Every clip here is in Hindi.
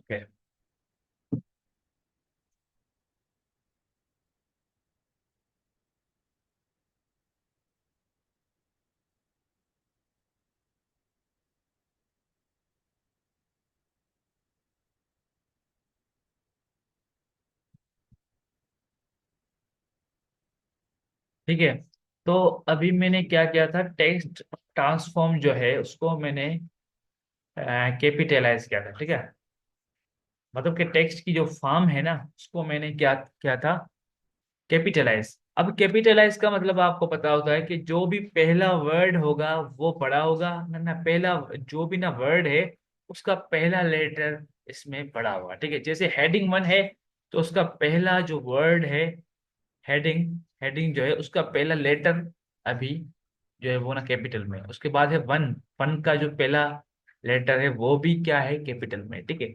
ओके। ठीक है, तो अभी मैंने क्या किया था, टेक्स्ट ट्रांसफॉर्म जो है उसको मैंने कैपिटलाइज किया था। ठीक है, मतलब कि टेक्स्ट की जो फॉर्म है ना उसको मैंने क्या किया था, कैपिटलाइज। अब कैपिटलाइज का मतलब आपको पता होता है कि जो भी पहला वर्ड होगा वो बड़ा होगा ना, पहला जो भी ना वर्ड है उसका पहला लेटर इसमें बड़ा होगा। ठीक है, जैसे हेडिंग वन है तो उसका पहला जो वर्ड है, हेडिंग हेडिंग जो है उसका पहला लेटर अभी जो है वो ना कैपिटल में है। उसके बाद है वन, वन का जो पहला लेटर है वो भी क्या है, कैपिटल में। ठीक है,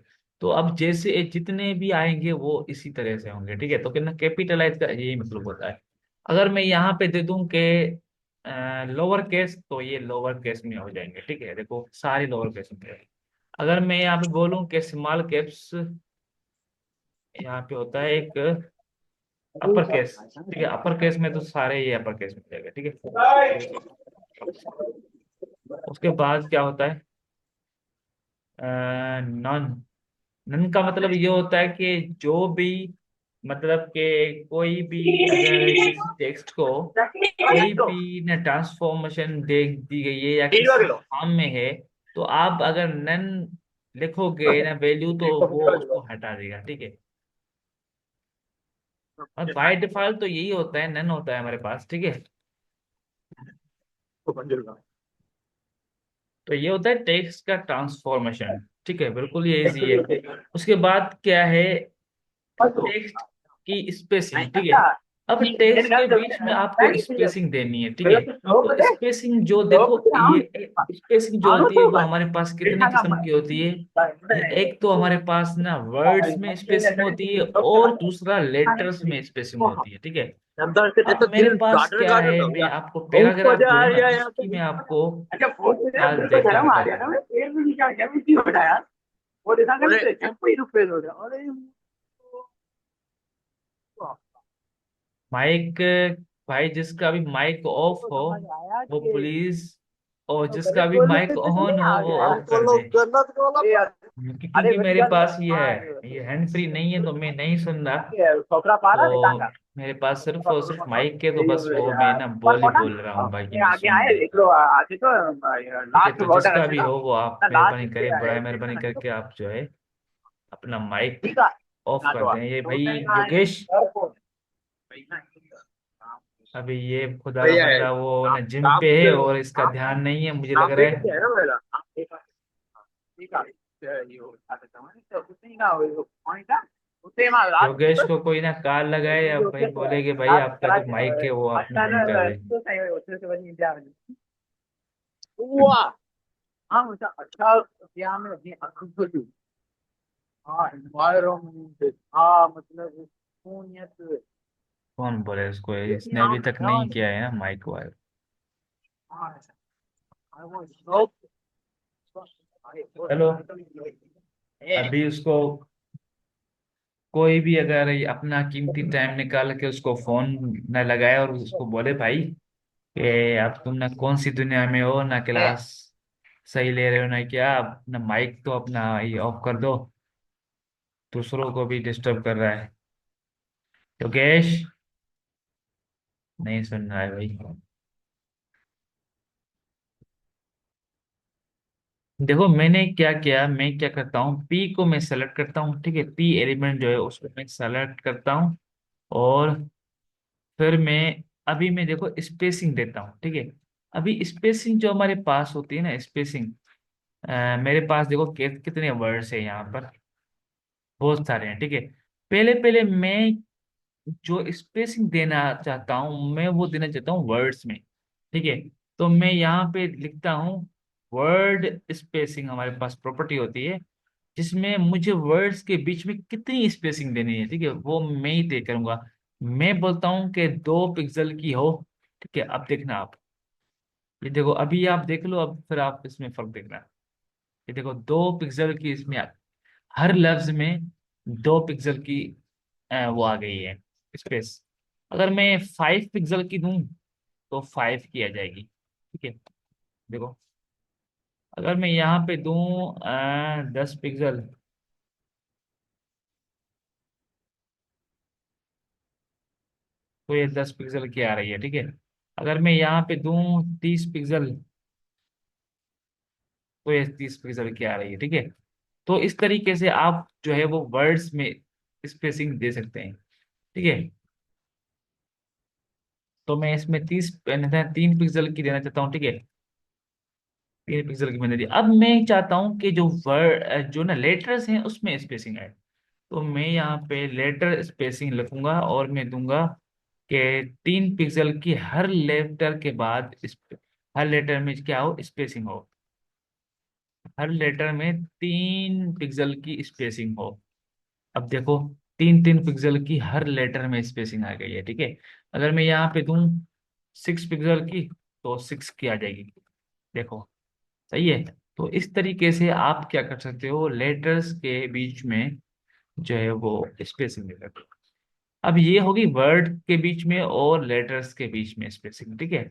तो अब जैसे ये जितने भी आएंगे वो इसी तरह से होंगे। ठीक है, तो कहना कैपिटलाइज का यही मतलब होता है। अगर मैं यहाँ पे दे दूं कि लोअर केस, तो ये लोअर केस में हो जाएंगे। ठीक है, देखो सारे लोअर केस में है। अगर मैं यहाँ पे बोलूं कि स्मॉल कैप्स, यहाँ पे होता है एक अपर केस। ठीक है, अपर केस में तो सारे ये अपर केस में जाएगा। ठीक है, उसके बाद क्या होता है, नॉन। नन का मतलब ये होता है कि जो भी, मतलब कि कोई भी अगर किसी टेक्स्ट को कोई भी ना ट्रांसफॉर्मेशन दे दी गई है या किसी फॉर्म में है, तो आप अगर नन लिखोगे ना वैल्यू तो वो उसको हटा देगा। ठीक है, और बाय डिफॉल्ट तो यही होता है, नन होता है हमारे पास। ठीक है, तो ये होता है टेक्स्ट का ट्रांसफॉर्मेशन। ठीक है, बिल्कुल ये इजी है। उसके बाद क्या है, टेक्स्ट की स्पेसिंग। ठीक है, अब टेक्स्ट के बीच में आपको स्पेसिंग देनी है। ठीक है, तो स्पेसिंग जो देखो, ये स्पेसिंग जो होती है वो हमारे पास कितने किस्म की होती है। एक तो हमारे पास ना वर्ड्स में स्पेसिंग होती है और दूसरा लेटर्स में स्पेसिंग होती है। ठीक है, अब मेरे पास क्या है, मैं आपको पैराग्राफ जो है ना उसकी मैं आपको आज देख के बताता हूँ। माइक, भाई जिसका भी माइक ऑफ हो वो प्लीज, और जिसका भी माइक ऑन हो वो ऑफ कर दे। क्योंकि मेरे पास ये है, ये हैंड फ्री नहीं है तो मैं नहीं सुन रहा। तो मेरे पास सिर्फ और सिर्फ माइक है, तो बस वो मैं ना बोल ही बोल रहा हूँ, बाकी मैं सुन नहीं रहा। ठीक है, तो जिसका भी हो वो आप मेहरबानी करें, बड़ा मेहरबानी करके आप जो है अपना माइक ऑफ कर दें। ये भाई योगेश, अभी ये खुदा का बंदा वो ना जिम पे है और इसका ध्यान नहीं है मुझे लग रहा है। योगेश को कोई ना कॉल लगाए या भाई बोले कि भाई आपका जो माइक है वो आपने बंद कर दे। कौन बोले उसको, इसने अभी तक नहीं किया है ना माइक वाइक। चलो, अभी उसको कोई भी अगर ये अपना कीमती टाइम निकाल के उसको फोन न लगाए और उसको बोले भाई कि अब तुम ना कौन सी दुनिया में हो, ना क्लास सही ले रहे हो ना क्या, अपना माइक तो अपना ये ऑफ कर दो, दूसरों को भी डिस्टर्ब कर रहा है। योगेश नहीं सुन रहा है भाई। देखो मैंने क्या किया, मैं क्या करता हूँ, पी को मैं सेलेक्ट करता हूँ। ठीक है, पी एलिमेंट जो है उसको मैं सेलेक्ट करता हूँ, और फिर मैं देखो स्पेसिंग देता हूँ। ठीक है, अभी स्पेसिंग जो हमारे पास होती है ना, स्पेसिंग मेरे पास देखो कितने वर्ड्स है यहाँ पर, बहुत सारे हैं। ठीक है, पहले पहले मैं जो स्पेसिंग देना चाहता हूँ मैं वो देना चाहता हूँ वर्ड्स में। ठीक है, तो मैं यहाँ पे लिखता हूँ वर्ड स्पेसिंग, हमारे पास प्रॉपर्टी होती है जिसमें मुझे वर्ड्स के बीच में कितनी स्पेसिंग देनी है। ठीक है, वो मैं ही तय करूंगा। मैं बोलता हूँ कि 2 पिक्सल की हो। ठीक है, अब देखना आप, ये देखो अभी आप देख लो, अब फिर आप इसमें फर्क देखना। ये देखो 2 पिक्सल की इसमें हर लफ्ज में 2 पिक्सल की वो आ गई है स्पेस। अगर मैं 5 पिक्सल की दूं तो 5 की आ जाएगी, ठीक है। देखो, अगर मैं यहाँ पे दूं 10 पिक्सल, तो ये 10 पिक्सल की आ रही है, ठीक है। अगर मैं यहाँ पे दूं 30 पिक्सल, तो ये 30 पिक्सल की आ रही है, ठीक है। तो इस तरीके से आप जो है वो वर्ड्स में स्पेसिंग दे सकते हैं, ठीक है। तो मैं इसमें 3 पिक्सल की देना चाहता हूँ, ठीक है। 3 पिक्सल की मैंने दी। अब मैं चाहता हूँ कि जो वर्ड जो ना लेटर्स हैं उसमें स्पेसिंग आए। तो मैं यहाँ पे लेटर स्पेसिंग लिखूंगा और मैं दूंगा कि 3 पिक्सल की हर लेटर के बाद हर लेटर में क्या हो, स्पेसिंग हो। हर लेटर में 3 पिक्सल की स्पेसिंग हो। अब देखो, 3 3 पिक्सल की हर लेटर में स्पेसिंग आ गई है, ठीक है। अगर मैं यहाँ पे दूं 6 पिक्सल की, तो 6 की आ जाएगी। देखो, सही है। तो इस तरीके से आप क्या कर सकते हो, लेटर्स के बीच में जो है वो स्पेसिंग दे सकते हो। अब ये होगी वर्ड के बीच में और लेटर्स के बीच में स्पेसिंग, ठीक है।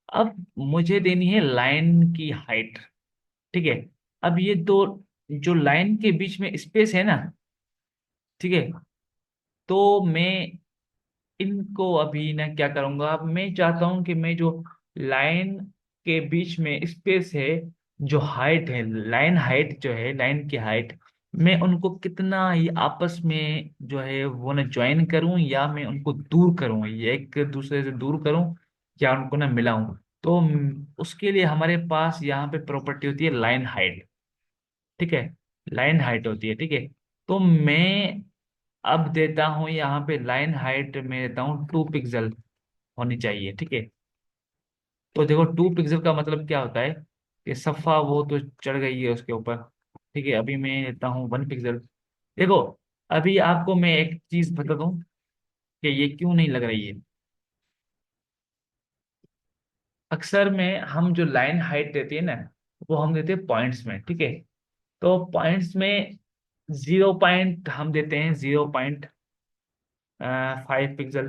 अब मुझे देनी है लाइन की हाइट, ठीक है। अब ये दो जो लाइन के बीच में स्पेस है ना, ठीक है, तो मैं इनको अभी ना क्या करूंगा, अब मैं चाहता हूं कि मैं जो लाइन के बीच में स्पेस है, जो हाइट है, लाइन हाइट जो है, लाइन की हाइट, मैं उनको कितना ही आपस में जो है वो ना ज्वाइन करूं या मैं उनको दूर करूं, ये एक दूसरे से दूर करूं या उनको ना मिलाऊं। तो उसके लिए हमारे पास यहाँ पे प्रॉपर्टी होती है लाइन हाइट, ठीक है। लाइन हाइट होती है, ठीक है। तो मैं अब देता हूं यहाँ पे लाइन हाइट में देता हूँ 2 पिक्सल होनी चाहिए, ठीक है। तो देखो, 2 पिक्सल का मतलब क्या होता है कि सफा वो तो चढ़ गई है उसके ऊपर, ठीक है। अभी मैं देता हूँ 1 पिक्सल। देखो, अभी आपको मैं एक चीज बता दूं कि ये क्यों नहीं लग रही है। अक्सर में हम जो लाइन हाइट देते हैं ना, वो हम देते हैं पॉइंट्स में, ठीक है। तो पॉइंट्स में 0 पॉइंट हम देते हैं, 0.5 पिक्सल,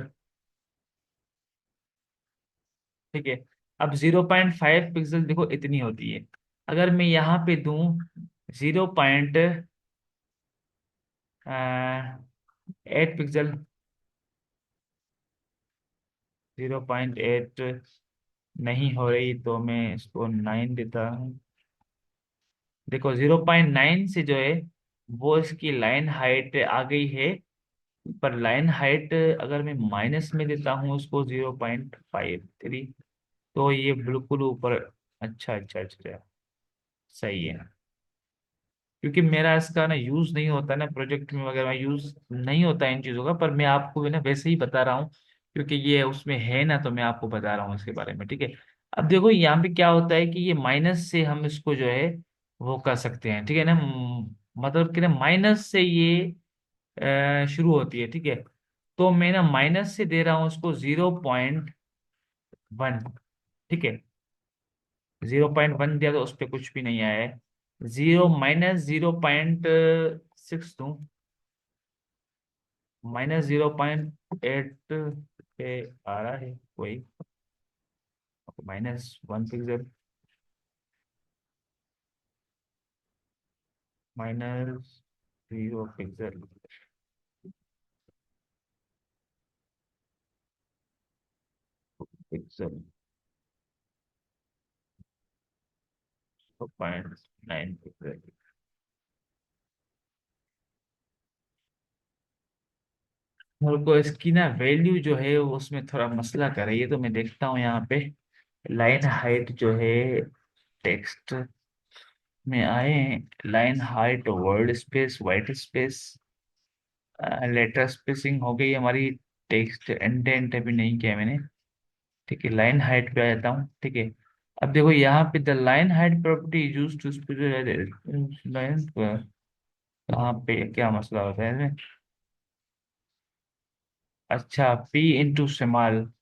ठीक है। अब 0.5 पिक्सल देखो इतनी होती है। अगर मैं यहाँ पे दूं 0.8 पिक्सल, 0.8 नहीं हो रही तो मैं इसको 9 देता हूँ। देखो, 0.9 से जो है वो इसकी लाइन हाइट आ गई है। पर लाइन हाइट अगर मैं माइनस में देता हूँ उसको 0.53, तो ये बिल्कुल ऊपर। अच्छा अच्छा अच्छा, सही है। क्योंकि मेरा इसका ना यूज नहीं होता ना प्रोजेक्ट में वगैरह, यूज नहीं होता इन चीजों का, पर मैं आपको भी ना वैसे ही बता रहा हूँ क्योंकि ये उसमें है ना, तो मैं आपको बता रहा हूँ इसके बारे में, ठीक है। अब देखो यहाँ पे क्या होता है कि ये माइनस से हम इसको जो है वो कर सकते हैं, ठीक है ना। मतलब कि ना माइनस से ये शुरू होती है, ठीक है। तो मैं ना माइनस से दे रहा हूँ उसको 0.1, ठीक है। 0.1 दिया तो उस पर कुछ भी नहीं आया है। जीरो माइनस 0.6 दूं, -0.8 पे आ रहा है वही, -1 पिक्सल, -0 पिक्सल, पिक्सल 0.9 पिक्सल। मेरे को इसकी ना वैल्यू जो है वो उसमें थोड़ा मसला कर रही है, तो मैं देखता हूँ यहाँ पे लाइन हाइट जो है, टेक्स्ट में आए, line height, word space, white space, letter spacing हो गई हमारी, टेक्स्ट एंडेंट अभी नहीं किया मैंने, ठीक है। लाइन हाइट पे आ जाता हूँ, ठीक है। अब देखो यहाँ पे the line height property use to line, कहाँ पे क्या मसला होता है इसमें? अच्छा, P इंटू स्मॉल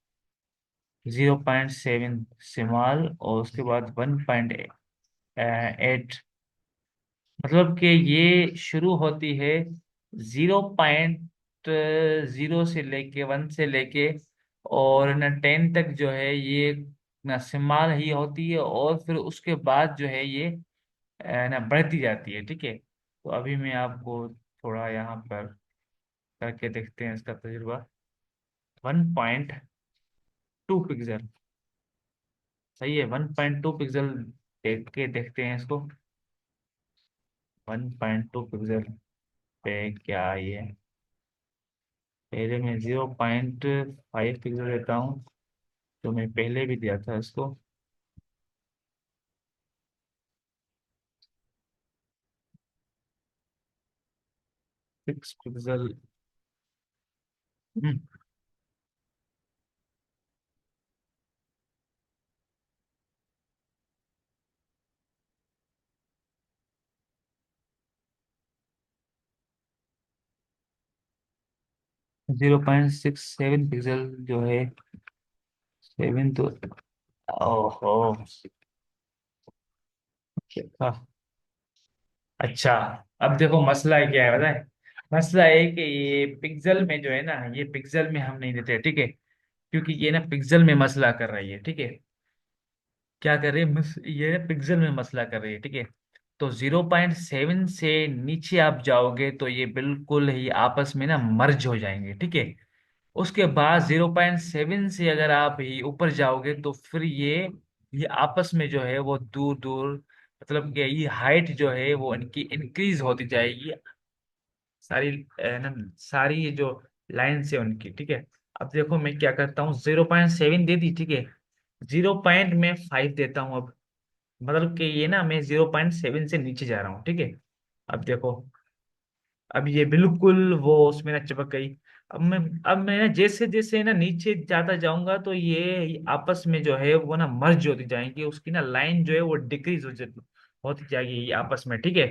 0.7 स्मॉल और उसके बाद 1.8 मतलब कि ये शुरू होती है 0.0 से लेके 1 से लेके और ना 10 तक जो है ये ना सिमाल ही होती है, और फिर उसके बाद जो है ये ना बढ़ती जाती है। ठीक है, तो अभी मैं आपको थोड़ा यहाँ पर करके देखते हैं इसका तजुर्बा। 1.2 पिक्सल, सही है, 1.2 पिक्सल देख के देखते हैं इसको। 1.2 पिक्सल पे क्या ये, पहले मैं 0.5 पिक्सल देता हूँ, तो मैं पहले भी दिया था इसको। 6 पिक्सल। 0.67 पिक्सल जो है, 7 तो, ओहो, हाँ, अच्छा। अब देखो मसला क्या है, बताए। मसला है कि ये पिक्सल में जो है ना, ये पिक्सल में हम नहीं देते, ठीक है, क्योंकि ये ना पिक्सल में मसला कर रही है। ठीक है, क्या कर रही है, ये ना पिक्सल में मसला कर रही है। ठीक है, तो 0.7 से नीचे आप जाओगे तो ये बिल्कुल ही आपस में ना मर्ज हो जाएंगे। ठीक है, उसके बाद 0.7 से अगर आप ही ऊपर जाओगे तो फिर ये आपस में जो है वो दूर दूर, मतलब कि ये हाइट जो है वो इनकी इंक्रीज होती जाएगी, सारी ना सारी ये जो लाइन से उनकी। ठीक है, अब देखो मैं क्या करता हूँ, 0.7 दे दी, ठीक है, 0.5 देता हूँ अब, मतलब कि ये ना मैं 0.7 से नीचे जा रहा हूँ। ठीक है, अब देखो, अब ये बिल्कुल वो उसमें ना चिपक गई। अब मैं ना जैसे जैसे ना नीचे जाता जाऊंगा तो ये आपस में जो है वो ना मर्ज होती जाएंगी, उसकी ना लाइन जो है वो डिक्रीज होती जाएगी ये आपस में। ठीक है,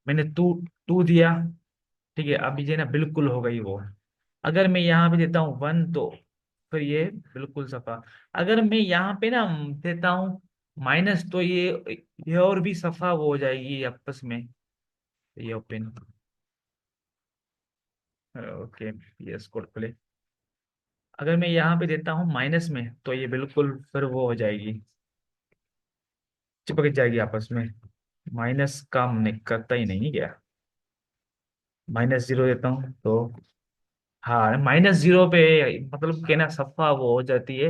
मैंने टू टू दिया, ठीक है, अब ये ना बिल्कुल हो गई वो। अगर मैं यहाँ पे देता हूँ 1 तो फिर ये बिल्कुल सफा। अगर मैं यहाँ पे ना देता हूँ माइनस तो ये और भी सफा वो हो जाएगी आपस में। ये ओपन, ओके, ये इसको खोले। अगर मैं यहाँ पे देता हूँ माइनस में तो ये बिल्कुल फिर वो हो जाएगी, चिपक जाएगी आपस में। माइनस काम नहीं करता ही नहीं क्या, -0 देता हूँ तो, हाँ, -0 पे मतलब के ना सफा वो हो जाती है।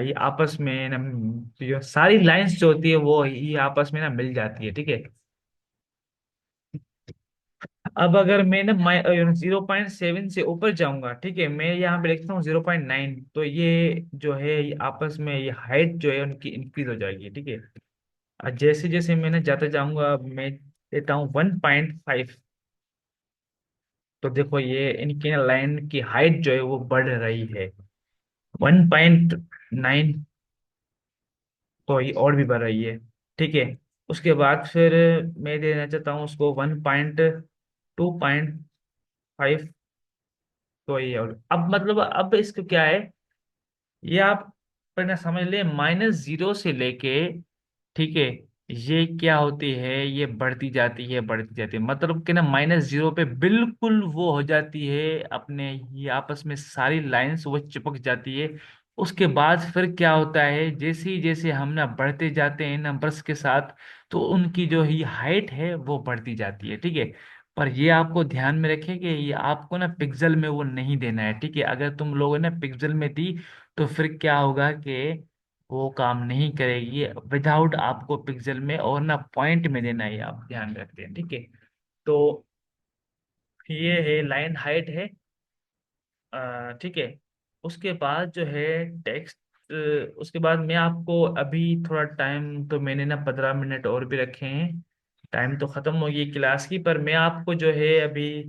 ये आपस में ना जो सारी लाइंस जो होती है वो ये आपस में ना मिल जाती है। ठीक है, अब अगर मैं ना 0.7 से ऊपर जाऊंगा, ठीक है, मैं यहाँ पे लिखता हूँ 0.9, तो ये जो है ये आपस में ये हाइट जो है उनकी इंक्रीज हो जाएगी। ठीक है, और जैसे जैसे मैं ना जाता जाऊंगा मैं देता हूँ 1.5, तो देखो ये इनकी लाइन की हाइट जो है वो बढ़ रही है। 1.9, तो ये और भी बढ़ रही है। ठीक है, उसके बाद फिर मैं देना चाहता हूँ उसको 1.2.5, तो ये और अब मतलब अब इसको क्या है, ये आप पहले समझ ले, -0 से लेके, ठीक है, ये क्या होती है, ये बढ़ती जाती है बढ़ती जाती है, मतलब कि ना -0 पे बिल्कुल वो हो जाती है अपने, ये आपस में सारी लाइंस वो चिपक जाती है। उसके बाद फिर क्या होता है, जैसे ही जैसे हम ना बढ़ते जाते हैं नंबर्स के साथ, तो उनकी जो ही हाइट है वो बढ़ती जाती है। ठीक है, पर ये आपको ध्यान में रखें कि ये आपको ना पिक्सल में वो नहीं देना है। ठीक है, अगर तुम लोगों ने पिक्सल में दी तो फिर क्या होगा कि वो काम नहीं करेगी, विदाउट आपको पिक्सल में और ना पॉइंट में देना है, आप ध्यान रखते हैं। ठीक है, तो ये है लाइन हाइट है। ठीक है, उसके बाद जो है टेक्स्ट, उसके बाद मैं आपको अभी थोड़ा टाइम, तो मैंने ना 15 मिनट और भी रखे हैं, टाइम तो खत्म हो गई क्लास की, पर मैं आपको जो है अभी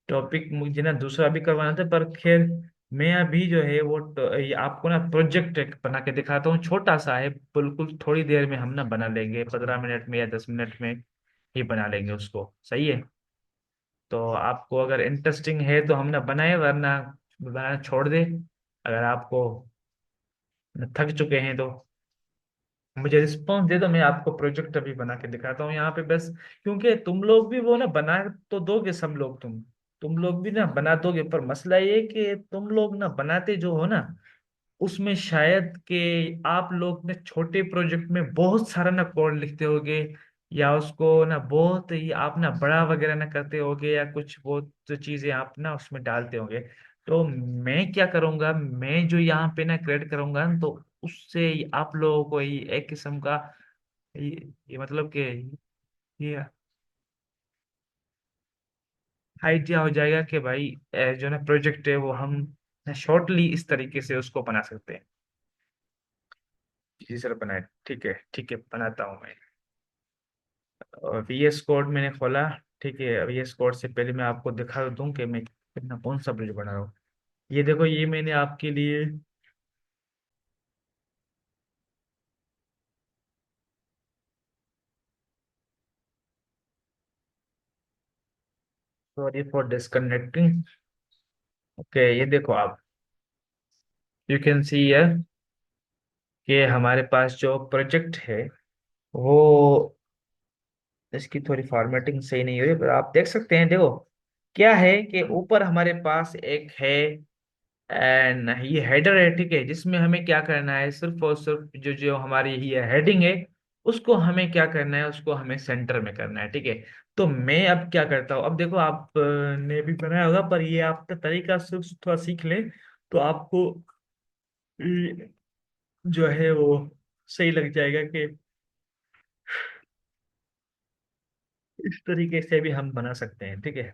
टॉपिक मुझे ना दूसरा भी करवाना था, पर खैर मैं अभी जो है वो ये आपको ना प्रोजेक्ट एक बना के दिखाता हूँ, छोटा सा है बिल्कुल, थोड़ी देर में हम ना बना लेंगे, 15 मिनट में या 10 मिनट में ही बना लेंगे उसको, सही है। तो आपको अगर इंटरेस्टिंग है तो हम ना बनाए, वरना बनाना छोड़ दे, अगर आपको थक चुके हैं तो। मुझे रिस्पॉन्स दे दो, मैं आपको प्रोजेक्ट अभी बना के दिखाता हूँ यहाँ पे बस। क्योंकि तुम लोग भी वो ना बना तो दोगे, सब लोग तुम लोग भी ना बना दोगे, पर मसला ये है कि तुम लोग ना बनाते जो हो ना, उसमें शायद कि आप लोग ने छोटे प्रोजेक्ट में बहुत सारा ना कोड लिखते होगे, या उसको ना बहुत ही आप ना बड़ा वगैरह ना करते होगे, या कुछ बहुत तो चीजें आप ना उसमें डालते होगे। तो मैं क्या करूंगा, मैं जो यहाँ पे ना क्रिएट करूंगा ना, तो उससे आप लोगों को ही एक किस्म का ये मतलब कि ये आइडिया हो जाएगा कि भाई जो ना प्रोजेक्ट है वो हम शॉर्टली इस तरीके से उसको बना सकते हैं। जी सर बनाए, ठीक है बनाता हूँ मैं। और VS कोड मैंने खोला। ठीक है, VS कोड से पहले मैं आपको दिखा दूं कि मैं कितना कौन सा ब्रिज बना रहा हूँ। ये देखो, ये मैंने आपके लिए, सॉरी फॉर डिस्कनेक्टिंग। ओके, ये देखो आप, यू कैन सी हियर कि हमारे पास जो प्रोजेक्ट है वो, इसकी थोड़ी फॉर्मेटिंग सही नहीं हो रही, पर आप देख सकते हैं। देखो क्या है कि ऊपर हमारे पास एक है, एंड ये हेडर है, ठीक है, जिसमें हमें क्या करना है, सिर्फ और सिर्फ जो जो हमारी ये हेडिंग है, उसको हमें क्या करना है, उसको हमें सेंटर में करना है, ठीक है। तो मैं अब क्या करता हूँ, अब देखो आप ने भी बनाया होगा, पर ये आपका तरीका सिर्फ थोड़ा सीख लें तो आपको ये जो है वो सही लग जाएगा कि इस तरीके से भी हम बना सकते हैं, ठीक है।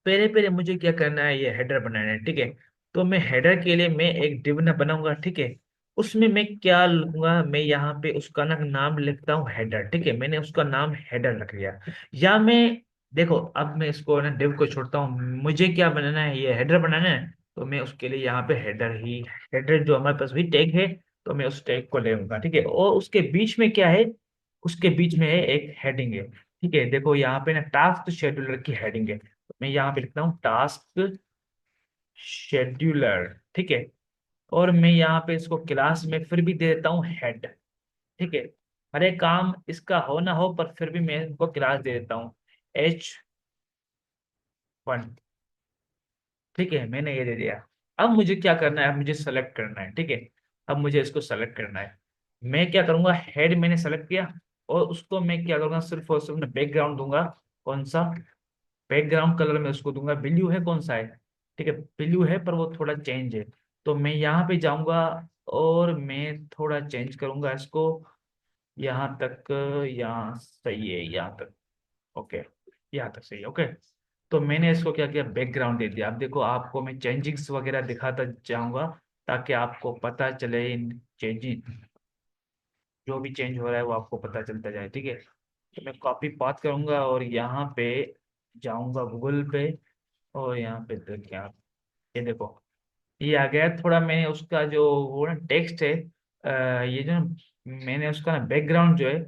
पहले पहले मुझे क्या करना है, ये हेडर बनाना है, ठीक है। तो मैं हेडर के लिए मैं एक डिव ना बनाऊंगा, ठीक है। उसमें मैं क्या लूंगा, मैं यहाँ पे उसका ना नाम लिखता हूँ हेडर, ठीक है, मैंने उसका नाम हेडर रख लिया। या मैं, देखो अब मैं इसको ना डिव को छोड़ता हूँ, मुझे क्या बनाना है, ये हेडर बनाना है। तो मैं उसके लिए यहाँ पे हेडर ही, हेडर जो हमारे पास भी टैग है, तो मैं उस टैग को ले लूंगा, ठीक है। और उसके बीच में क्या है, उसके बीच में है एक हेडिंग है, ठीक है। देखो यहाँ पे ना टास्क शेड्यूलर की हेडिंग है, मैं यहाँ पे लिखता हूँ टास्क शेड्यूलर, ठीक है। और मैं यहाँ पे इसको क्लास में फिर भी दे देता हूँ हेड, ठीक है। हर एक काम इसका हो ना हो, पर फिर भी मैं इनको क्लास दे देता हूँ H1, ठीक है, मैंने ये दे दिया। अब मुझे क्या करना है, अब मुझे सेलेक्ट करना है, ठीक है। अब मुझे इसको सेलेक्ट करना है। मैं क्या करूंगा, हेड मैंने सेलेक्ट किया, और उसको मैं क्या करूंगा, सिर्फ और सिर्फ बैकग्राउंड दूंगा। कौन सा बैकग्राउंड कलर में उसको दूंगा, ब्लू है, कौन सा है, ठीक है, ब्लू है, पर वो थोड़ा चेंज है। तो मैं यहाँ पे जाऊंगा और मैं थोड़ा चेंज करूंगा इसको, यहाँ तक, यहाँ सही है, यहाँ तक, ओके, यहाँ तक सही है, ओके। तो मैंने इसको क्या किया, बैकग्राउंड दे दिया। अब देखो आपको मैं चेंजिंग्स वगैरह दिखाता जाऊंगा, ताकि आपको पता चले इन चेंजिंग, जो भी चेंज हो रहा है वो आपको पता चलता जाए, ठीक है। तो मैं कॉपी पाथ करूंगा और यहाँ पे जाऊंगा गूगल पे, और यहाँ पे देखिए आप, ये देखो, ये आ गया। थोड़ा मैंने उसका जो वो ना टेक्स्ट है, ये जो मैंने उसका ना बैकग्राउंड जो है,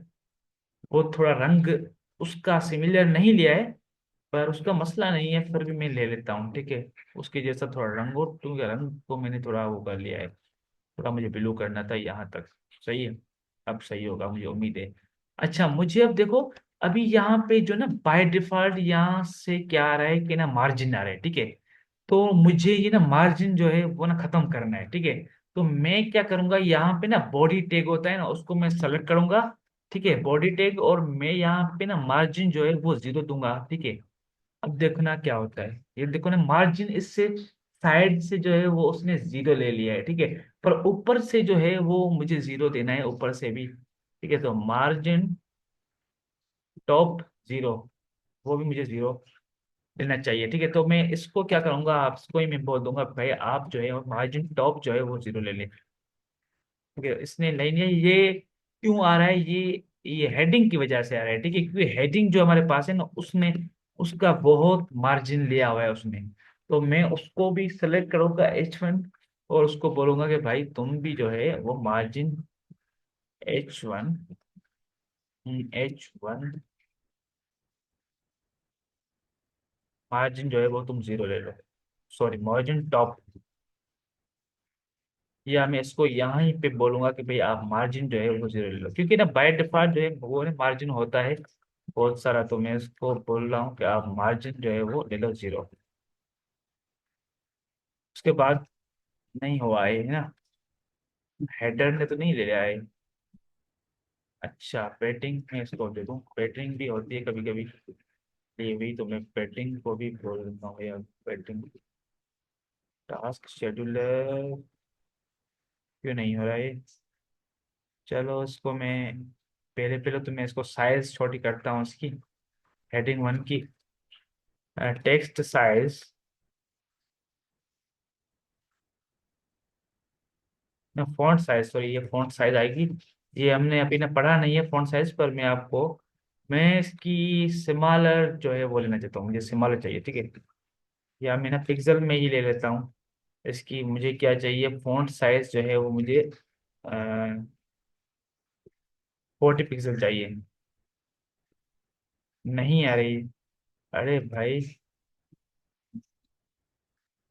वो थोड़ा रंग उसका सिमिलर नहीं लिया है, पर उसका मसला नहीं है, फिर भी मैं ले लेता हूँ, ठीक है। उसके जैसा थोड़ा रंग हो, क्योंकि रंग को मैंने थोड़ा वो कर लिया है, थोड़ा मुझे ब्लू करना था यहाँ तक। सही है, अब सही होगा मुझे उम्मीद है। अच्छा, मुझे अब देखो, अभी यहाँ पे जो ना बाय डिफॉल्ट यहाँ से क्या आ रहा है कि ना मार्जिन आ रहा है, ठीक है। तो मुझे ये ना मार्जिन जो है वो ना खत्म करना है, ठीक है। तो मैं क्या करूंगा, यहाँ पे ना बॉडी टैग होता है ना, उसको मैं सेलेक्ट करूंगा, ठीक है, बॉडी टैग, और मैं यहाँ पे ना मार्जिन जो है वो 0 दूंगा, ठीक है। अब देखना क्या होता है, ये देखो ना मार्जिन इससे साइड से जो है वो उसने 0 ले लिया है, ठीक है। पर ऊपर से जो है वो मुझे 0 देना है, ऊपर से भी, ठीक है। तो मार्जिन टॉप 0, वो भी मुझे 0 देना चाहिए, ठीक है। तो मैं इसको क्या करूंगा, आपको ही मैं बोल दूंगा भाई आप जो है मार्जिन टॉप जो है वो 0 ले लें, ठीक है। इसने नहीं लिया, ये क्यों आ रहा है, ये हेडिंग की वजह से आ रहा है, ठीक है, क्योंकि हेडिंग जो हमारे पास है ना, उसने उसका बहुत मार्जिन लिया हुआ है उसने। तो मैं उसको भी सेलेक्ट करूंगा H1, और उसको बोलूंगा कि भाई तुम भी जो है वो मार्जिन H1, H1 मार्जिन जो है वो तुम 0 ले लो, सॉरी मार्जिन टॉप, या मैं इसको यहाँ ही पे बोलूंगा कि भाई आप मार्जिन जो है वो जीरो ले लो, क्योंकि ना बाय डिफॉल्ट जो है वो ना मार्जिन होता है बहुत सारा, तो मैं इसको बोल रहा हूँ कि आप मार्जिन जो है वो ले लो जीरो। उसके बाद नहीं हुआ है ना, हेडर ने तो नहीं ले लिया है। अच्छा पेटिंग में इसको दे दूँ, पेटिंग भी होती है कभी कभी, ये भी तो मैं पेटिंग को भी बोल देता हूँ यार। पेटिंग टास्क शेड्यूलर क्यों नहीं हो रहा है? चलो इसको मैं पहले पहले तो मैं इसको साइज छोटी करता हूँ इसकी, हेडिंग वन की टेक्स्ट साइज, ना फॉन्ट साइज, सॉरी ये फॉन्ट साइज आएगी। ये हमने अभी ना पढ़ा नहीं है फॉन्ट साइज, पर मैं आपको, मैं इसकी स्मॉलर जो है वो लेना चाहता हूँ, मुझे स्मॉलर चाहिए, ठीक है। या मैं ना पिक्सल में ही ले लेता हूँ। इसकी मुझे क्या चाहिए, फॉन्ट साइज जो है वो मुझे 40 पिक्सल चाहिए। नहीं आ रही। अरे भाई,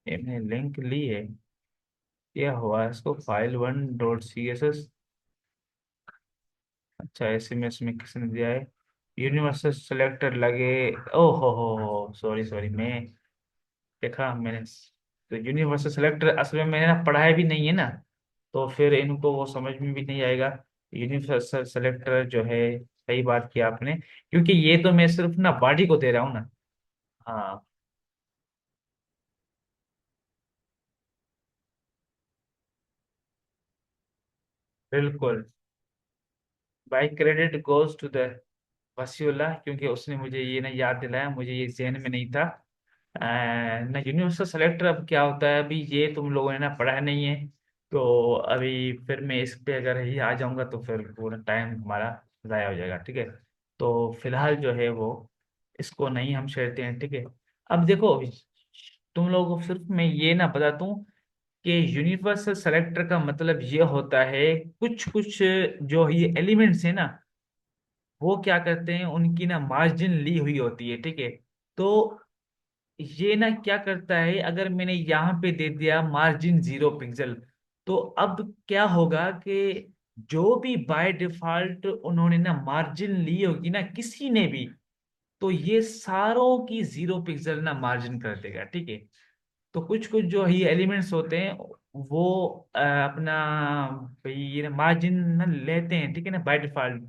ये मैंने लिंक ली है, क्या हुआ इसको, file one dot C S S. अच्छा एसएमएस में किसने दिया है, यूनिवर्सल सेलेक्टर लगे। ओ हो सॉरी सॉरी, मैं देखा मैंने, तो यूनिवर्सल सेलेक्टर असल में मैंने ना पढ़ाया भी नहीं है ना, तो फिर इनको वो समझ में भी नहीं आएगा। यूनिवर्सल सेलेक्टर जो है, सही बात किया आपने, क्योंकि ये तो मैं सिर्फ ना बॉडी को दे रहा हूँ ना। हाँ बिल्कुल। By credit goes to the Wasiullah, क्योंकि उसने मुझे ये ना याद दिलाया, मुझे ये जहन में नहीं था। ना यूनिवर्सल सेलेक्टर अब क्या होता है, अभी ये तुम लोगों ने ना पढ़ा नहीं है, तो अभी फिर मैं इस पे अगर ही आ जाऊंगा तो फिर पूरा टाइम हमारा ज़ाया हो जाएगा, ठीक है। तो फिलहाल जो है वो इसको नहीं हम छेड़ते हैं, ठीक है। अब देखो, तुम लोगों को सिर्फ मैं ये ना बता दूं कि यूनिवर्सल सेलेक्टर का मतलब ये होता है, कुछ कुछ जो ये एलिमेंट्स है ना, वो क्या करते हैं, उनकी ना मार्जिन ली हुई होती है, ठीक है। तो ये ना क्या करता है, अगर मैंने यहाँ पे दे दिया मार्जिन 0 पिक्सल, तो अब क्या होगा कि जो भी बाय डिफॉल्ट उन्होंने ना मार्जिन ली होगी ना किसी ने भी, तो ये सारों की 0 पिक्सल ना मार्जिन कर देगा, ठीक है। तो कुछ कुछ जो ही एलिमेंट्स होते हैं वो अपना भाई ये मार्जिन ना लेते हैं, ठीक है ना, बाय डिफॉल्ट।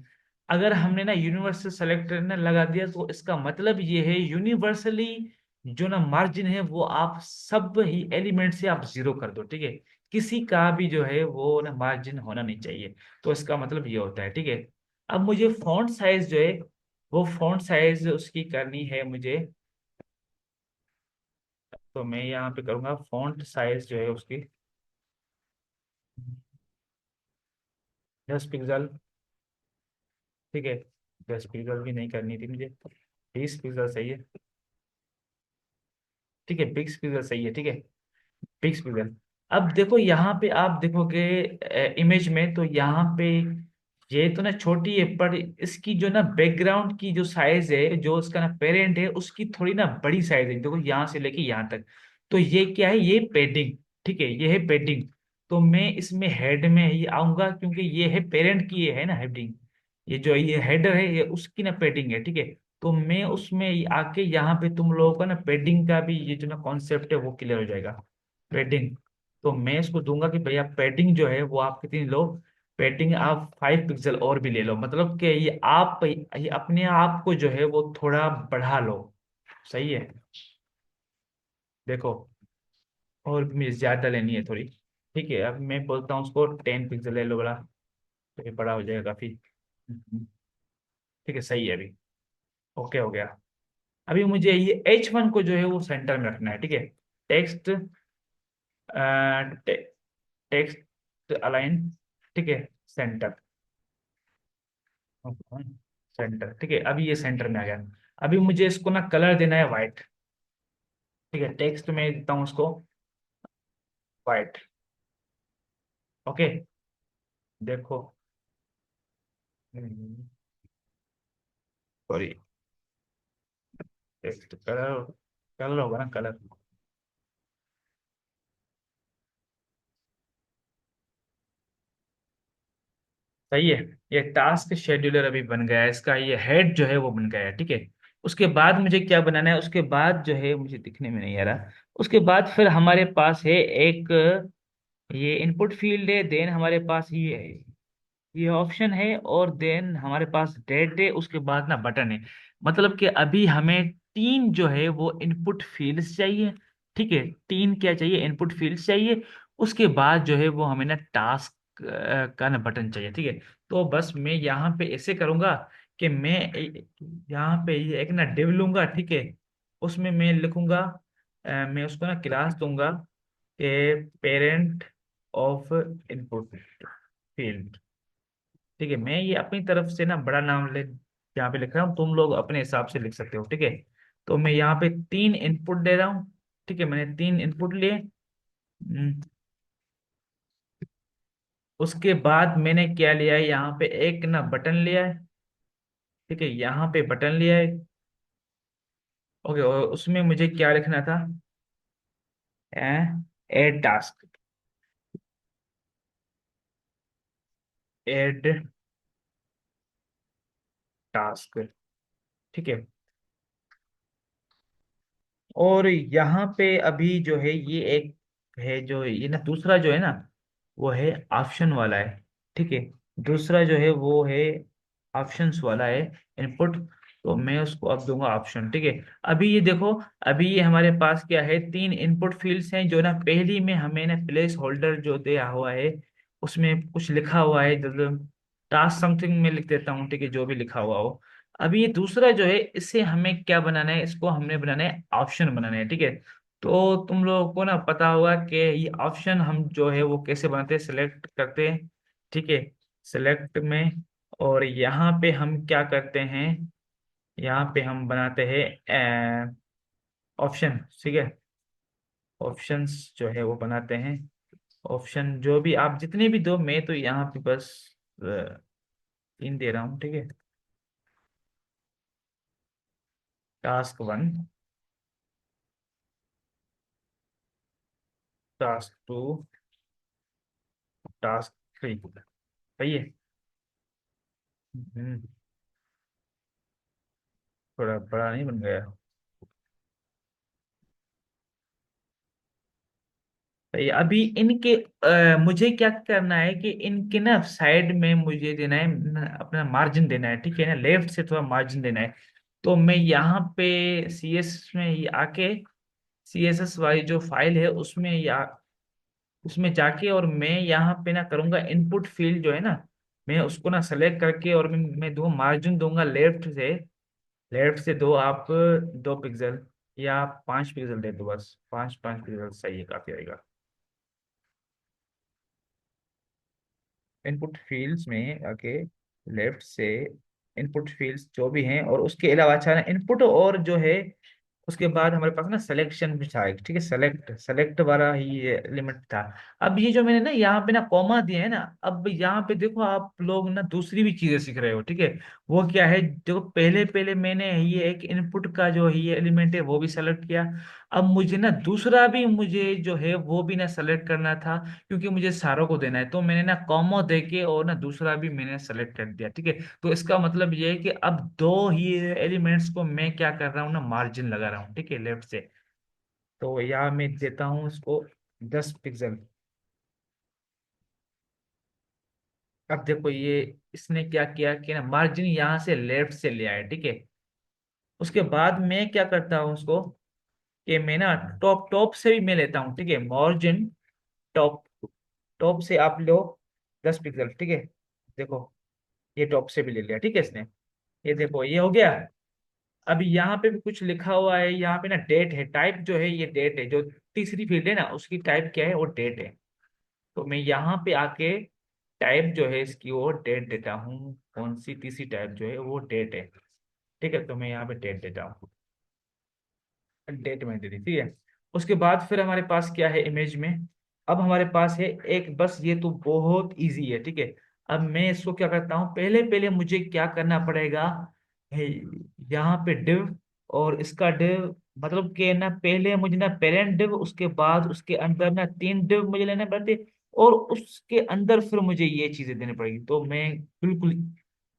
अगर हमने ना यूनिवर्सल सेलेक्टर ना लगा दिया, तो इसका मतलब ये है यूनिवर्सली जो ना मार्जिन है वो आप सब ही एलिमेंट से आप जीरो कर दो, ठीक है। किसी का भी जो है वो ना मार्जिन होना नहीं चाहिए, तो इसका मतलब ये होता है, ठीक है। अब मुझे फॉन्ट साइज जो है, वो फॉन्ट साइज उसकी करनी है मुझे, तो मैं यहाँ पे करूंगा फॉन्ट साइज जो है उसकी 10 पिक्सल, ठीक है। 10 पिक्सल भी नहीं करनी थी मुझे, 20 पिक्सल सही है, ठीक है। 20 पिक्सल सही है, ठीक है। 20 पिक्सल। अब देखो यहाँ पे आप देखोगे इमेज में, तो यहाँ पे ये तो ना छोटी है, पर इसकी जो ना बैकग्राउंड की जो साइज है, जो उसका ना पेरेंट है, उसकी थोड़ी ना बड़ी साइज है, देखो यहाँ से लेके यहाँ तक। तो ये क्या है, ये पेडिंग, ठीक है, ये है पेडिंग। तो मैं इसमें हेड में ही आऊंगा, क्योंकि ये है पेरेंट की, ये है ना हेडिंग, ये जो ये हेडर है ये उसकी ना पेडिंग है, ठीक है। तो मैं उसमें आके यहाँ पे तुम लोगों का ना पेडिंग का भी ये जो ना कॉन्सेप्ट है वो क्लियर हो जाएगा, पेडिंग। तो मैं इसको दूंगा कि भैया पेडिंग जो है वो आप कितनी लो, पेडिंग आप 5 पिक्सल और भी ले लो, मतलब कि ये अपने आप को जो है वो थोड़ा बढ़ा लो, सही है। देखो, और भी मुझे ज्यादा लेनी है थोड़ी, ठीक है। अब मैं बोलता हूँ उसको 10 पिक्सल ले लो बड़ा, तो ये बड़ा हो जाएगा काफी। ठीक है, सही है अभी, ओके हो गया। अभी मुझे ये H1 को जो है वो सेंटर में रखना है, ठीक है। टेक्स्ट, टेक्स्ट अलाइन, ठीक है, सेंटर, सेंटर, ठीक है। अभी ये सेंटर में आ गया। अभी मुझे इसको ना कलर देना है वाइट, ठीक है। टेक्स्ट में देता हूँ उसको वाइट, ओके। देखो, सॉरी, टेक्स्ट कलर, कलर होगा ना, कलर, सही है। ये टास्क शेड्यूलर अभी बन गया है, इसका ये हेड जो है वो बन गया है, ठीक है। उसके बाद मुझे क्या बनाना है, उसके बाद जो है मुझे दिखने में नहीं आ रहा। उसके बाद फिर हमारे पास है एक, ये इनपुट फील्ड है, देन हमारे पास ये ऑप्शन है, और देन हमारे पास डेट है, उसके बाद ना बटन है। मतलब कि अभी हमें तीन जो है वो इनपुट फील्ड्स चाहिए, ठीक है। तीन क्या चाहिए, इनपुट फील्ड्स चाहिए। उसके बाद जो है वो हमें ना टास्क का ना बटन चाहिए, ठीक है। तो बस मैं यहाँ पे ऐसे करूंगा कि मैं यहाँ पे ये एक ना डिव लूंगा, ठीक है। उसमें मैं लिखूंगा, मैं उसको ना क्लास दूंगा कि पेरेंट ऑफ इनपुट फील्ड, ठीक है। मैं ये अपनी तरफ से ना बड़ा नाम ले यहाँ पे लिख रहा हूँ, तुम लोग अपने हिसाब से लिख सकते हो, ठीक है। तो मैं यहाँ पे तीन इनपुट दे रहा हूँ, ठीक है। मैंने तीन इनपुट लिए। उसके बाद मैंने क्या लिया है, यहाँ पे एक ना बटन लिया है, ठीक है। यहाँ पे बटन लिया है, ओके। और उसमें मुझे क्या लिखना था, एड टास्क, एड टास्क, ठीक है। और यहाँ पे अभी जो है ये एक है, जो ये ना दूसरा जो है ना वो है ऑप्शन वाला है, ठीक है। दूसरा जो है वो है ऑप्शंस वाला है, इनपुट। तो मैं उसको अब दूंगा ऑप्शन, ठीक है। अभी ये देखो, अभी ये हमारे पास क्या है, तीन इनपुट फील्ड्स हैं, जो ना पहली में हमें ना प्लेस होल्डर जो दिया हुआ है उसमें कुछ लिखा हुआ है, मतलब टास्क समथिंग में लिख देता हूँ, ठीक है, जो भी लिखा हुआ हो। अभी ये दूसरा जो है, इससे हमें क्या बनाना है, इसको हमने बनाना है ऑप्शन बनाना है, ठीक है। तो तुम लोगों को ना पता होगा कि ये ऑप्शन हम जो है वो कैसे बनाते हैं, सिलेक्ट करते हैं, ठीक है। सिलेक्ट में, और यहाँ पे हम क्या करते हैं, यहाँ पे हम बनाते हैं ऑप्शन, ठीक है। ऑप्शंस जो है वो बनाते हैं। ऑप्शन जो भी आप जितने भी दो, मैं तो यहाँ पे बस तीन दे रहा हूँ, ठीक है। Task one, task two, task three, सही है। हम्म, थोड़ा बड़ा नहीं बन गया। सही है। अभी इनके मुझे क्या करना है कि इनके ना साइड में मुझे देना है अपना मार्जिन देना है, ठीक है ना, लेफ्ट से थोड़ा मार्जिन देना है। तो मैं यहाँ पे सी एस में ये आके, सी एस एस वाली जो फाइल है उसमें, या उसमें जाके, और मैं यहाँ पे ना करूँगा इनपुट फील्ड जो है ना, मैं उसको ना सेलेक्ट करके, और मैं दो मार्जिन दूंगा लेफ्ट से। लेफ्ट से दो आप, 2 पिक्सल या 5 पिक्सल दे दो, बस 5 5 पिक्सल सही है, काफी आएगा। इनपुट फील्ड्स में आके लेफ्ट से इनपुट फील्ड्स जो भी हैं, और उसके अलावा अच्छा ना इनपुट, और जो है उसके बाद हमारे पास ना सिलेक्शन भी था एक, ठीक है। सेलेक्ट, सेलेक्ट वाला ही एलिमेंट था। अब ये जो मैंने ना यहाँ पे ना कॉमा दिया है ना, अब यहाँ पे देखो आप लोग ना दूसरी भी चीजें सीख रहे हो, ठीक है। वो क्या है, देखो पहले पहले मैंने ये एक इनपुट का जो ये एलिमेंट है वो भी सेलेक्ट किया। अब मुझे ना दूसरा भी मुझे जो है वो भी ना सेलेक्ट करना था, क्योंकि मुझे सारों को देना है। तो मैंने ना कॉमा दे के और ना दूसरा भी मैंने सेलेक्ट कर दिया, ठीक है। तो इसका मतलब ये है कि अब दो ही एलिमेंट्स को मैं क्या कर रहा हूँ ना, मार्जिन लगा रहा हूँ, ठीक है, लेफ्ट से। तो यहाँ मैं देता हूँ इसको 10 पिक्सल। अब देखो ये, इसने क्या किया कि ना मार्जिन यहाँ से लेफ्ट से ले आया, ठीक है। उसके बाद मैं क्या करता हूँ उसको, कि मैं ना टॉप टॉप से भी मैं लेता हूँ, ठीक है, मार्जिन टॉप। टॉप से आप लो 10 पिक्सल, ठीक है। देखो ये टॉप से भी ले लिया, ठीक है इसने। ये देखो ये हो गया। अभी यहाँ पे भी कुछ लिखा हुआ है, यहाँ पे ना डेट है, टाइप जो है ये डेट है, जो तीसरी फील्ड है ना उसकी टाइप क्या है, वो डेट है। तो मैं यहाँ पे आके टाइप जो है इसकी वो डेट देता हूँ, कौन सी तीसरी टाइप जो है वो डेट है, ठीक है। तो मैं यहाँ पे डेट देता हूँ, डेट में दे दी, ठीक है। उसके बाद फिर हमारे पास क्या है इमेज में, अब हमारे पास है एक, बस ये तो बहुत इजी है, ठीक है। अब मैं इसको क्या करता हूँ, पहले पहले मुझे क्या करना पड़ेगा, है, यहाँ पे डिव, और इसका डिव, मतलब कि ना पहले मुझे ना पेरेंट डिव, उसके बाद उसके अंदर ना तीन डिव मुझे लेने पड़ते, और उसके अंदर फिर मुझे ये चीजें देनी पड़ेगी। तो मैं बिल्कुल,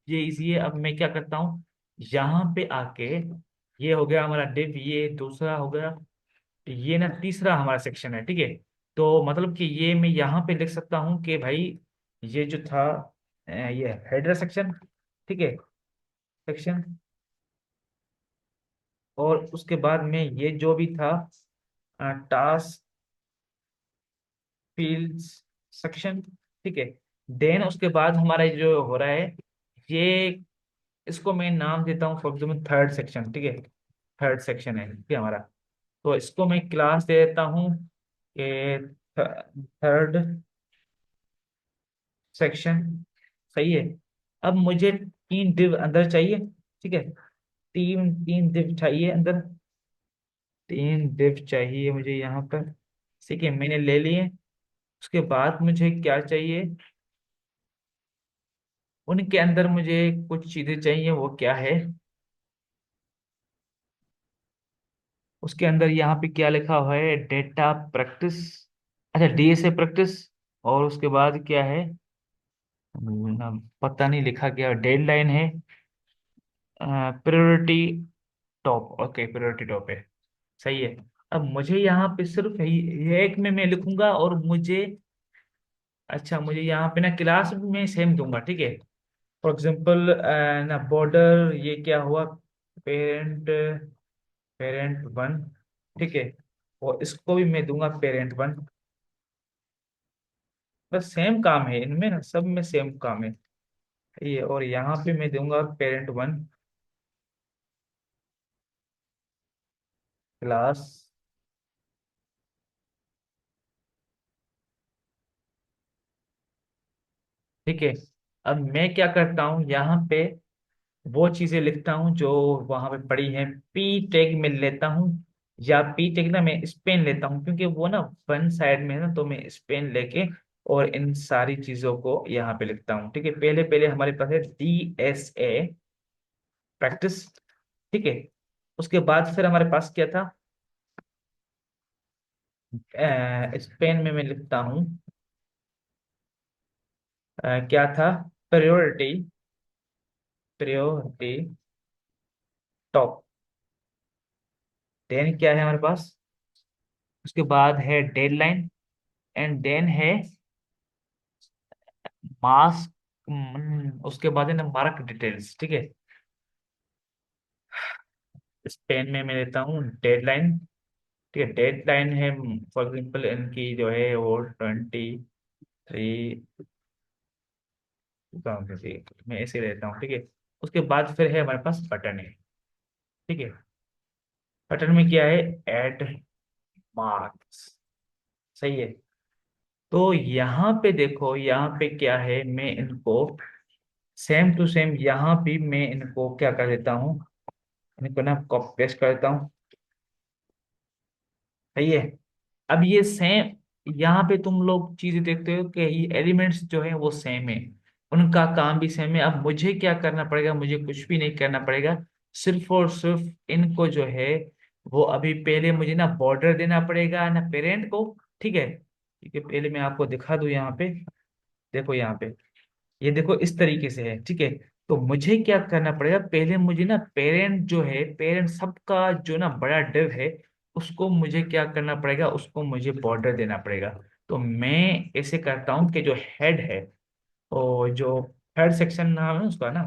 ये इजी है। अब मैं क्या करता हूँ, यहाँ पे आके, ये हो गया हमारा डिव, ये दूसरा हो गया, ये ना तीसरा हमारा सेक्शन है, ठीक है। तो मतलब कि ये मैं यहाँ पे लिख सकता हूँ कि भाई ये जो था, ये हेडर सेक्शन, ठीक है, सेक्शन। और उसके बाद में ये जो भी था, टास्क फील्ड्स सेक्शन, ठीक है। देन उसके बाद हमारा ये जो हो रहा है, ये, इसको मैं नाम देता हूँ फॉर एग्जाम्पल थर्ड सेक्शन, ठीक है। थर्ड सेक्शन है, ठीक है हमारा। तो इसको मैं क्लास दे देता हूँ कि थर्ड सेक्शन, सही है। अब मुझे तीन div अंदर चाहिए, ठीक है। तीन तीन div चाहिए अंदर, तीन div चाहिए मुझे यहाँ पर, ठीक है, मैंने ले लिए। उसके बाद मुझे क्या चाहिए, उनके अंदर मुझे कुछ चीजें चाहिए, वो क्या है, उसके अंदर यहाँ पे क्या लिखा हुआ है, डेटा प्रैक्टिस, अच्छा डीएसए प्रैक्टिस। और उसके बाद क्या है, पता नहीं लिखा गया, डेडलाइन है, priority top, okay priority top है, सही है। अब मुझे यहाँ पे सिर्फ ये एक में मैं लिखूंगा, और मुझे, अच्छा मुझे यहाँ पे ना क्लास में सेम दूंगा, ठीक है। फॉर एग्जांपल ना बॉर्डर, ये क्या हुआ, पेरेंट, पेरेंट वन, ठीक है। और इसको भी मैं दूंगा पेरेंट वन। बस सेम काम है इनमें ना, सब में सेम काम है ये। और यहाँ पे मैं दूंगा पेरेंट वन क्लास, ठीक है। अब मैं क्या करता हूँ यहाँ पे, वो चीजें लिखता हूँ जो वहां पे पड़ी हैं। पी टैग में लेता हूँ, या पी टैग ना मैं स्पेन लेता हूँ, क्योंकि वो ना वन साइड में है ना, तो मैं स्पेन लेके और इन सारी चीजों को यहाँ पे लिखता हूँ, ठीक है। पहले पहले हमारे पास है DSA प्रैक्टिस, ठीक है। उसके बाद फिर हमारे पास क्या था, स्पेन में मैं लिखता हूँ, क्या था, प्रायोरिटी, प्रायोरिटी टॉप। देन क्या है हमारे पास, उसके बाद है डेडलाइन, एंड देन है मास, उसके बाद है ना मार्क डिटेल्स, ठीक है। स्पेन में मैं लेता हूँ डेडलाइन, ठीक है। डेडलाइन है फॉर एग्जाम्पल इनकी जो है वो 23, मैं ऐसे लेता हूँ, ठीक है। उसके बाद फिर है हमारे पास बटन है, ठीक है। बटन में क्या है, ऐड मार्क्स, सही है। तो यहाँ पे देखो, यहाँ पे क्या है, मैं इनको सेम टू सेम यहाँ भी मैं इनको क्या कर देता हूँ, इनको ना कॉपी पेस्ट कर देता हूँ, सही है। अब ये सेम, यहाँ पे तुम लोग चीजें देखते हो कि ये एलिमेंट्स जो है वो सेम है, उनका काम भी सेम है। अब मुझे क्या करना पड़ेगा, मुझे कुछ भी नहीं करना पड़ेगा, सिर्फ और सिर्फ इनको जो है वो अभी पहले मुझे ना बॉर्डर देना पड़ेगा ना पेरेंट को, ठीक है। ठीक है, पहले मैं आपको दिखा दूं यहाँ पे, देखो यहाँ पे, ये देखो इस तरीके से है, ठीक है। तो मुझे क्या करना पड़ेगा, पहले मुझे ना पेरेंट जो है, पेरेंट सबका जो ना बड़ा डिव है, उसको मुझे क्या करना पड़ेगा, उसको मुझे बॉर्डर देना पड़ेगा। तो मैं ऐसे करता हूँ कि जो हेड है, और जो थर्ड सेक्शन नाम है उसका ना,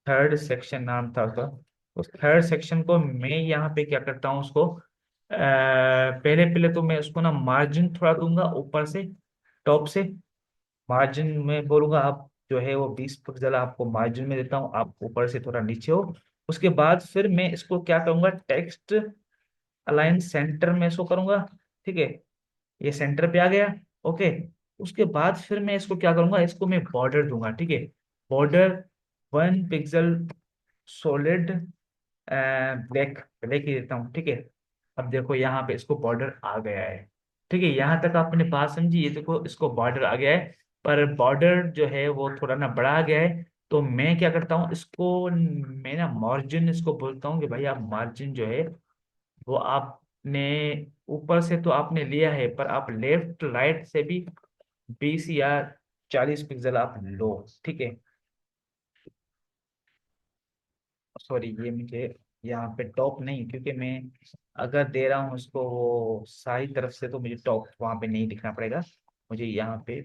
थर्ड सेक्शन नाम था उसका, उस थर्ड सेक्शन को मैं यहाँ पे क्या करता हूँ उसको, पहले पहले तो मैं उसको ना मार्जिन थोड़ा दूंगा ऊपर से, टॉप से। मार्जिन में बोलूंगा आप जो है वो 20 पिक्सल आपको मार्जिन में देता हूँ, आप ऊपर से थोड़ा नीचे हो। उसके बाद फिर मैं इसको क्या करूंगा, टेक्स्ट अलाइन सेंटर में इसको करूंगा, ठीक है। ये सेंटर पे आ गया, ओके। उसके बाद फिर मैं इसको क्या करूंगा, इसको मैं बॉर्डर दूंगा, ठीक है। Border 1 pixel solid black, black ही देता हूँ, ठीक है। अब देखो यहाँ पे इसको बॉर्डर आ गया है, ठीक है। यहाँ तक आपने बात समझी, ये देखो इसको बॉर्डर आ गया है। पर बॉर्डर जो है वो थोड़ा ना बड़ा आ गया है, तो मैं क्या करता हूँ इसको, मैं ना मार्जिन इसको बोलता हूँ कि भाई आप मार्जिन जो है वो आपने ऊपर से तो आपने लिया है, पर आप लेफ्ट राइट से भी 20 या 40 पिक्सल आप लो, ठीक है। सॉरी, ये मुझे यहाँ पे टॉप नहीं, क्योंकि मैं अगर दे रहा हूँ उसको वो सारी तरफ से, तो मुझे टॉप वहां पे नहीं दिखना पड़ेगा। मुझे यहाँ पे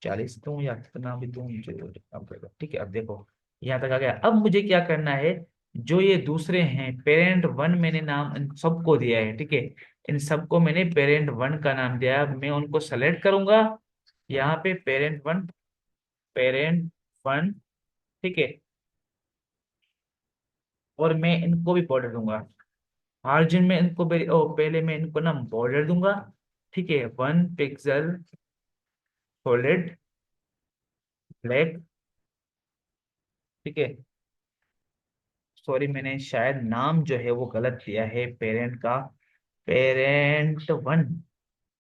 40 दूं या कितना भी दूं, मुझे वो दिखना पड़ेगा, ठीक है। अब देखो यहाँ तक आ गया। अब मुझे क्या करना है, जो ये दूसरे हैं पेरेंट वन, मैंने नाम इन सबको दिया है, ठीक है। इन सबको मैंने पेरेंट वन का नाम दिया है। अब मैं उनको सेलेक्ट करूंगा यहाँ पे, पेरेंट वन, पेरेंट वन, ठीक है। और मैं इनको भी बॉर्डर दूंगा। मार्जिन में इनको पहले मैं इनको ना बॉर्डर दूंगा, ठीक है। 1 पिक्सल सॉलिड ब्लैक, ठीक है। सॉरी, मैंने शायद नाम जो है वो गलत दिया है पेरेंट का। Parent one,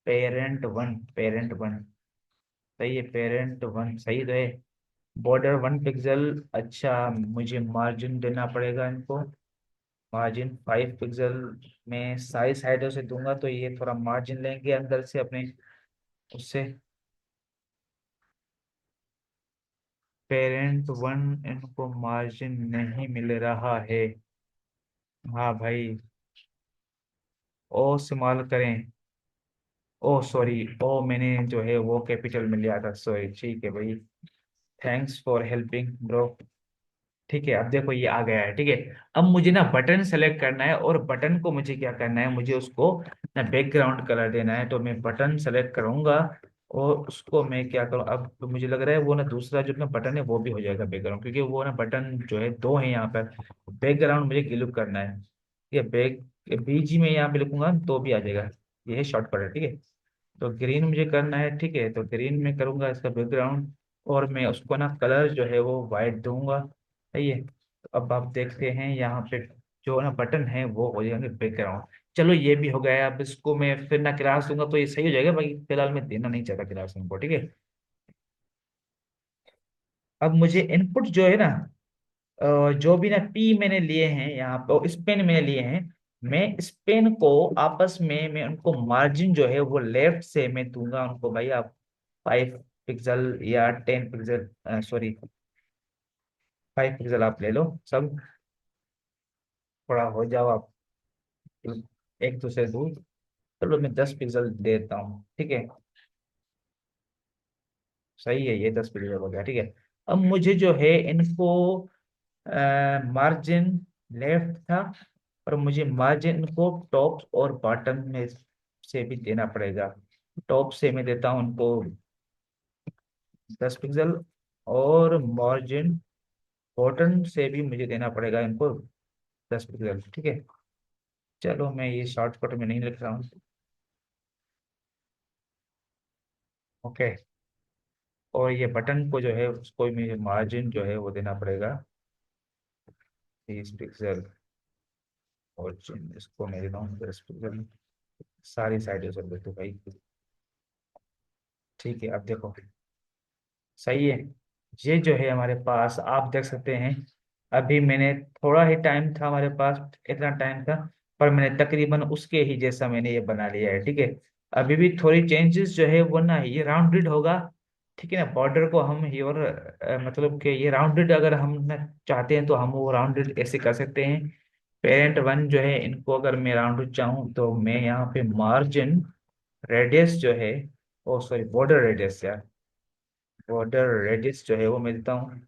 parent one, parent one, सही है, पेरेंट वन सही तो है। Border 1 pixel. अच्छा, मुझे मार्जिन देना पड़ेगा इनको। मार्जिन 5 पिक्सल में सारी साइडों से दूंगा, तो ये थोड़ा मार्जिन लेंगे अंदर से अपने उससे। पेरेंट वन, इनको मार्जिन नहीं मिल रहा है। हाँ भाई, ओ इस्तेमाल करें। ओ सॉरी, ओ मैंने जो है वो कैपिटल में लिया था, सॉरी, ठीक है भाई। Thanks for helping bro. ठीक है, अब देखो ये आ गया है, ठीक है। अब मुझे ना बटन सेलेक्ट करना है, और बटन को मुझे क्या करना है, मुझे उसको ना बैकग्राउंड कलर देना है। तो मैं बटन सेलेक्ट करूंगा, और उसको मैं क्या करूँ, अब तो मुझे लग रहा है वो ना दूसरा जो ना बटन है वो भी हो जाएगा बैकग्राउंड, क्योंकि वो ना बटन जो है दो है यहाँ पर। बैकग्राउंड मुझे गिलुक करना है, ये बैक बीजी में यहाँ पे लिखूंगा तो भी आ जाएगा। ये है शॉर्टकट है, ठीक है। तो ग्रीन मुझे करना है, ठीक है। तो ग्रीन में करूंगा इसका बैकग्राउंड, और मैं उसको ना कलर जो है वो वाइट दूंगा, सही है। तो अब आप देखते हैं यहाँ पे जो ना बटन है वो हो जाएंगे बैकग्राउंड। चलो ये भी हो गया। अब इसको मैं फिर ना क्लास दूंगा तो ये सही हो जाएगा भाई, फिलहाल मैं देना नहीं चाहता क्लास उनको, ठीक है। अब मुझे इनपुट जो है ना, जो भी ना पी मैंने लिए हैं यहाँ पे, स्पेन मैंने लिए हैं, मैं स्पेन को आपस में मैं उनको मार्जिन जो है वो लेफ्ट से मैं दूंगा उनको भाई। आप 5 पिक्सल या 10 पिक्सल, सॉरी 5 पिक्सल आप ले लो सब, थोड़ा हो जाओ आप एक दूसरे दूर। चलो मैं 10 पिक्सल देता हूँ, ठीक है। सही है, ये 10 पिक्सल हो गया, ठीक है। अब मुझे जो है इनको मार्जिन लेफ्ट था, और मुझे मार्जिन को टॉप और बॉटम में से भी देना पड़ेगा। टॉप से मैं देता हूँ उनको 10 पिक्सल, और मार्जिन बॉटम से भी मुझे देना पड़ेगा इनको 10 पिक्सल, ठीक है। चलो मैं ये शॉर्टकट में नहीं लिख रहा हूँ। ओके। और ये बटन को जो है उसको मुझे मार्जिन जो है वो देना पड़ेगा 30 पिक्सल, और इसको मैं देता हूँ 10 पिक्सल, सारी साइडें से देखो भाई। ठीक है, अब देखो सही है। ये जो है हमारे पास आप देख सकते हैं, अभी मैंने थोड़ा ही टाइम था हमारे पास, इतना टाइम था, पर मैंने तकरीबन उसके ही जैसा मैंने ये बना लिया है, ठीक है। अभी भी थोड़ी चेंजेस जो है वो ना, ये राउंडेड होगा, ठीक है ना। बॉर्डर को हम ये और मतलब कि ये राउंडेड अगर हम ना चाहते हैं तो हम वो राउंडेड ऐसे कर सकते हैं। पेरेंट वन जो है इनको अगर मैं राउंडेड चाहूँ तो मैं यहाँ पे मार्जिन रेडियस जो है, ओ सॉरी बॉर्डर रेडियस यार, बॉर्डर रेडियस जो है वो मैं देता हूँ